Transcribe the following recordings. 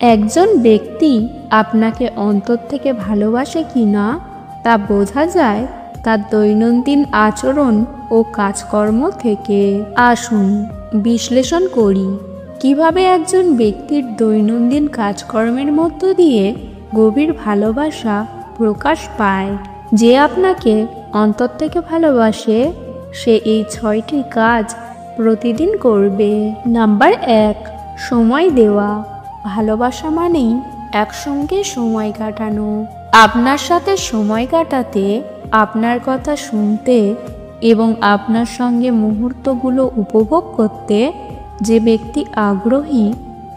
একজন ব্যক্তি আপনাকে অন্তর থেকে ভালোবাসে কিনা তা বোঝা যায় তার দৈনন্দিন আচরণ ও কাজকর্ম থেকে। আসুন বিশ্লেষণ করি কিভাবে একজন ব্যক্তির দৈনন্দিন কাজকর্মের মধ্য দিয়ে গভীর ভালোবাসা প্রকাশ পায়। যে আপনাকে অন্তর থেকে ভালোবাসে সে এই 6টি কাজ প্রতিদিন করবে। নাম্বার 1, সময় দেওয়া। ভালোবাসা মানেই একসঙ্গে সময় কাটানো। আপনার সাথে সময় কাটাতে, আপনার কথা শুনতে এবং আপনার সঙ্গে মুহূর্তগুলো উপভোগ করতে যে ব্যক্তি আগ্রহী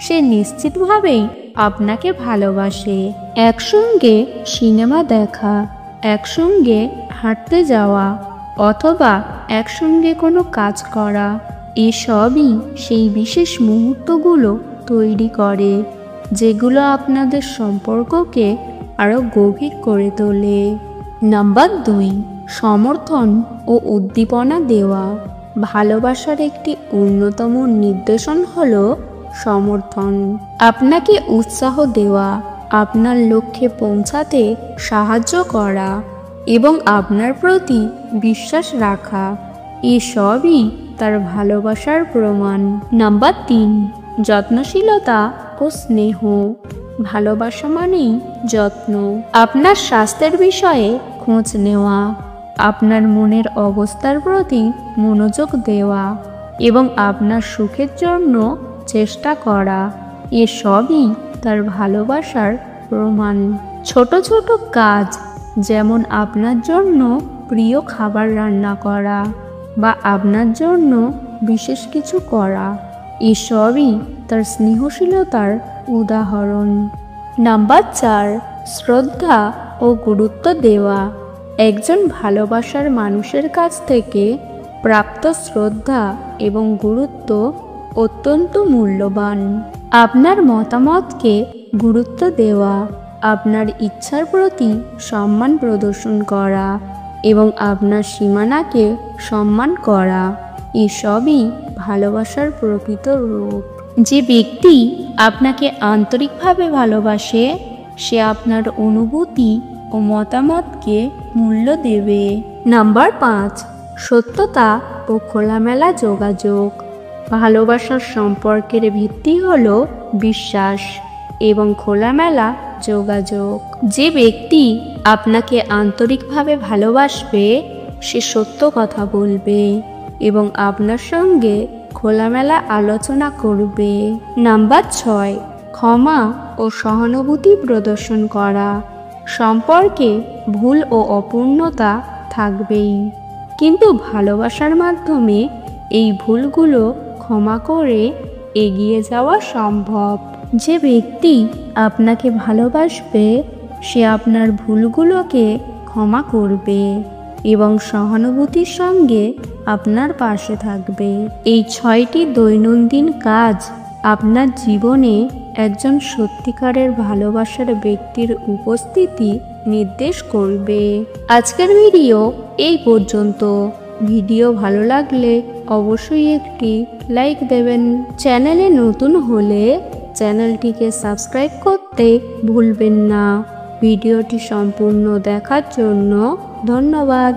সে নিশ্চিতভাবেই আপনাকে ভালোবাসে। একসঙ্গে সিনেমা দেখা, একসঙ্গে হাঁটতে যাওয়া অথবা একসঙ্গে কোনো কাজ করা, এসবই সেই বিশেষ মুহূর্তগুলো তৈরি করে যেগুলো আপনাদের সম্পর্ককে আরও গভীর করে তোলে। নাম্বার 2, সমর্থন ও উদ্দীপনা দেওয়া। ভালোবাসার একটি অন্যতম নিদর্শন হলো সমর্থন। আপনাকে উৎসাহ দেওয়া, আপনার লক্ষ্যে পৌঁছাতে সাহায্য করা এবং আপনার প্রতি বিশ্বাস রাখা, এসবই তার ভালোবাসার প্রমাণ। নাম্বার 3, যত্নশীলতা ও স্নেহ। ভালোবাসা মানেই যত্ন। আপনার স্বাস্থ্যের বিষয়ে খোঁজ নেওয়া, আপনার মনের অবস্থার প্রতি মনোযোগ দেওয়া এবং আপনার সুখের জন্য চেষ্টা করা, এসবই তার ভালোবাসার প্রমাণ। ছোট ছোট কাজ যেমন আপনার জন্য প্রিয় খাবার রান্না করা বা আপনার জন্য বিশেষ কিছু করা, এসবই তার স্নেহশীলতার উদাহরণ। নাম্বার 4, শ্রদ্ধা ও গুরুত্ব দেওয়া। একজন ভালোবাসার মানুষের কাছ থেকে প্রাপ্ত শ্রদ্ধা এবং গুরুত্ব অত্যন্ত মূল্যবান। আপনার মতামতকে গুরুত্ব দেওয়া, আপনার ইচ্ছার প্রতি সম্মান প্রদর্শন করা এবং আপনার সীমানাকে সম্মান করা, এসবই ভালোবাসার প্রকৃত রূপ। যে ব্যক্তি আপনাকে আন্তরিকভাবে ভালোবাসে সে আপনার অনুভূতি ও মতামতকে মূল্য দেবে। নাম্বার 5, সত্যতা ও খোলামেলা যোগাযোগ। ভালোবাসার সম্পর্কের ভিত্তি হলো বিশ্বাস এবং খোলামেলা যোগাযোগ। যে ব্যক্তি আপনাকে আন্তরিকভাবে ভালোবাসবে সে সত্য কথা বলবে এবং আপনার সঙ্গে খোলামেলা আলোচনা করবে। নাম্বার 6, ক্ষমা ও সহানুভূতি প্রদর্শন করা। সম্পর্কে ভুল ও অপূর্ণতা থাকবেই, কিন্তু ভালোবাসার মাধ্যমে এই ভুলগুলো ক্ষমা করে এগিয়ে যাওয়া সম্ভব। যে ব্যক্তি আপনাকে ভালোবাসবে সে আপনার ভুলগুলোকে ক্ষমা করবে এবং সহানুভূতির সঙ্গে আপনার পাশে থাকবে। এই 6টি দৈনন্দিন কাজ আপনার জীবনে একজন সত্যিকারের ভালোবাসার ব্যক্তির উপস্থিতি নির্দেশ করবে। আজকের ভিডিও এই পর্যন্ত। ভিডিও ভালো লাগলে অবশ্যই একটি লাইক দেবেন। চ্যানেলে নতুন হলে চ্যানেলটিকে সাবস্ক্রাইব করতে ভুলবেন না। ভিডিওটি সম্পূর্ণ দেখার জন্য ধন্যবাদ।